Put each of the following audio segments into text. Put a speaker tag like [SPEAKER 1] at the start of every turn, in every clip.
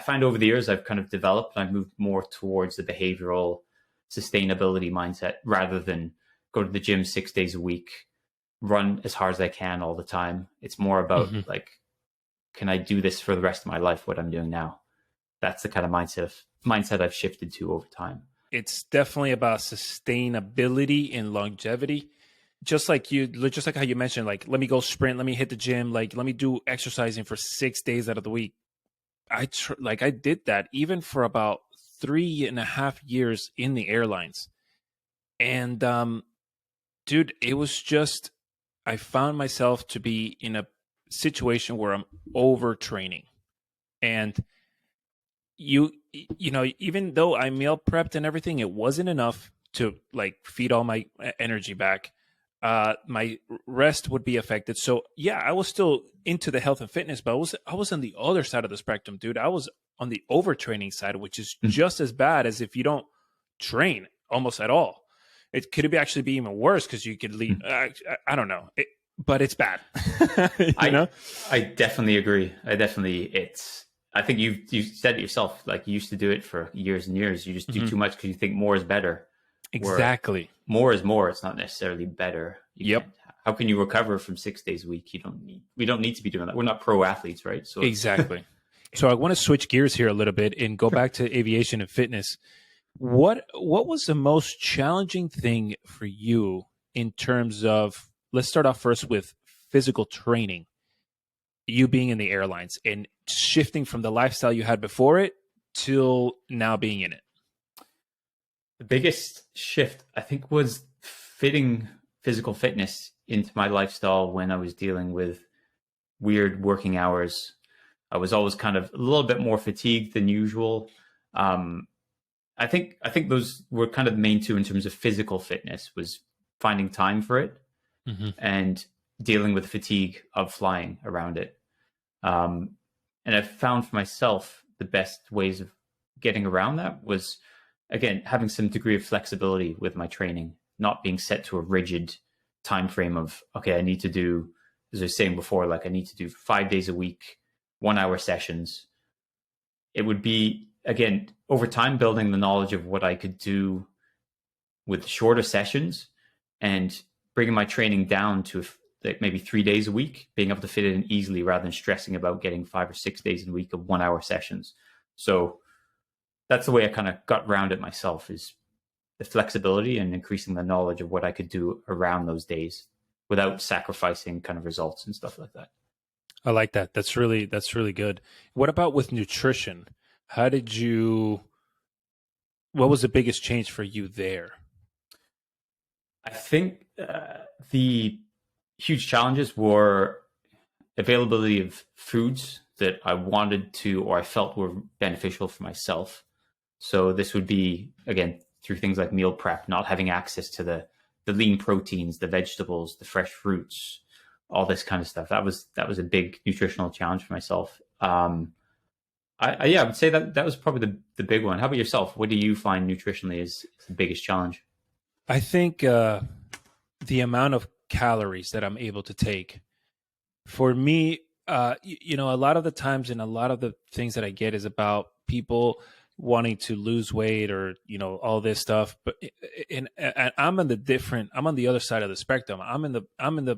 [SPEAKER 1] find over the years I've kind of developed, I've moved more towards the behavioral sustainability mindset rather than go to the gym 6 days a week, run as hard as I can all the time. It's more about
[SPEAKER 2] Hmm.
[SPEAKER 1] like, can I do this for the rest of my life, what I'm doing now? That's the kind of mindset I've shifted to over time.
[SPEAKER 2] It's definitely about sustainability and longevity. Just like how you mentioned, like, let me go sprint, let me hit the gym, like, let me do exercising for 6 days out of the week. I did that even for about 3.5 years in the airlines. And dude, it was just, I found myself to be in a situation where I'm overtraining. And even though I meal prepped and everything, it wasn't enough to like feed all my energy back. My rest would be affected. So yeah, I was still into the health and fitness, but I was on the other side of the spectrum, dude. I was on the overtraining side, which is just as bad as if you don't train almost at all. It could be actually be even worse because you could leave. I don't know, but it's bad. you know?
[SPEAKER 1] I definitely agree. I think you said it yourself, like you used to do it for years and years. You just do too much because you think more is better.
[SPEAKER 2] Exactly.
[SPEAKER 1] More is more. It's not necessarily better.
[SPEAKER 2] Yep.
[SPEAKER 1] How can you recover from 6 days a week? We don't need to be doing that. We're not pro athletes, right? So
[SPEAKER 2] Exactly. So I want to switch gears here a little bit and go back to aviation and fitness. What was the most challenging thing for you in terms of, let's start off first with physical training, you being in the airlines and shifting from the lifestyle you had before it till now being in it?
[SPEAKER 1] the biggest shift, I think, was fitting physical fitness into my lifestyle when I was dealing with weird working hours. I was always kind of a little bit more fatigued than usual. Um, I think those were kind of the main two in terms of physical fitness, was finding time for it
[SPEAKER 2] Mm-hmm.
[SPEAKER 1] and dealing with fatigue of flying around it. Um, and I've found for myself the best ways of getting around that was, again, having some degree of flexibility with my training, not being set to a rigid time frame of, okay, I need to do, as I was saying before, like I need to do 5 days a week, 1 hour sessions. It would be, again, over time, building the knowledge of what I could do with shorter sessions and bringing my training down to like maybe 3 days a week, being able to fit it in easily rather than stressing about getting 5 or 6 days a week of 1 hour sessions. So that's the way I kind of got around it myself, is the flexibility and increasing the knowledge of what I could do around those days without sacrificing kind of results and stuff like that.
[SPEAKER 2] I like that. That's really good. What about with nutrition? How did you, what was the biggest change for you there?
[SPEAKER 1] I think the huge challenges were availability of foods that I wanted to or I felt were beneficial for myself. So this would be, again, through things like meal prep, not having access to the lean proteins, the vegetables, the fresh fruits, all this kind of stuff. That was a big nutritional challenge for myself. I would say that was probably the big one. How about yourself? What do you find nutritionally is the biggest challenge?
[SPEAKER 2] I think the amount of calories that I'm able to take, for me, a lot of the times and a lot of the things that I get is about people wanting to lose weight or, all this stuff. But and I'm on the other side of the spectrum. I'm in the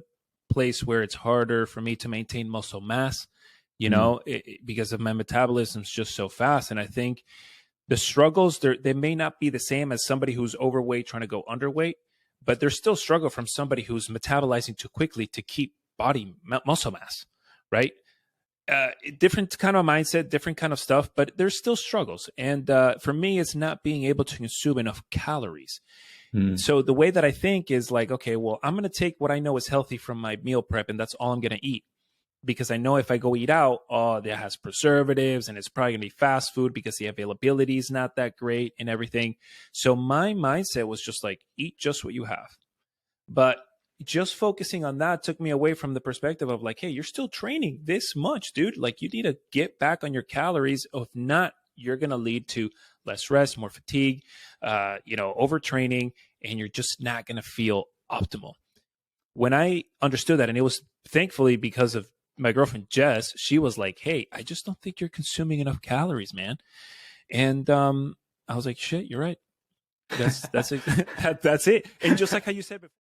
[SPEAKER 2] place where it's harder for me to maintain muscle mass,
[SPEAKER 1] Mm.
[SPEAKER 2] because of my metabolism's just so fast. And I think the struggles, they may not be the same as somebody who's overweight trying to go underweight, but there's still struggle from somebody who's metabolizing too quickly to keep muscle mass, right? Different kind of mindset, different kind of stuff, but there's still struggles. And for me, it's not being able to consume enough calories.
[SPEAKER 1] Mm.
[SPEAKER 2] So the way that I think is like, okay, well, I'm going to take what I know is healthy from my meal prep, and that's all I'm going to eat. Because I know if I go eat out, that has preservatives and it's probably going to be fast food because the availability is not that great and everything. So my mindset was just like, eat just what you have. But just focusing on that took me away from the perspective of like, hey, you're still training this much, dude. Like, you need to get back on your calories. If not, you're going to lead to less rest, more fatigue, overtraining, and you're just not going to feel optimal. When I understood that, and it was thankfully because of my girlfriend Jess, she was like, "Hey, I just don't think you're consuming enough calories, man." And I was like, "Shit, you're right. That's it. That's it." And just like how you said before.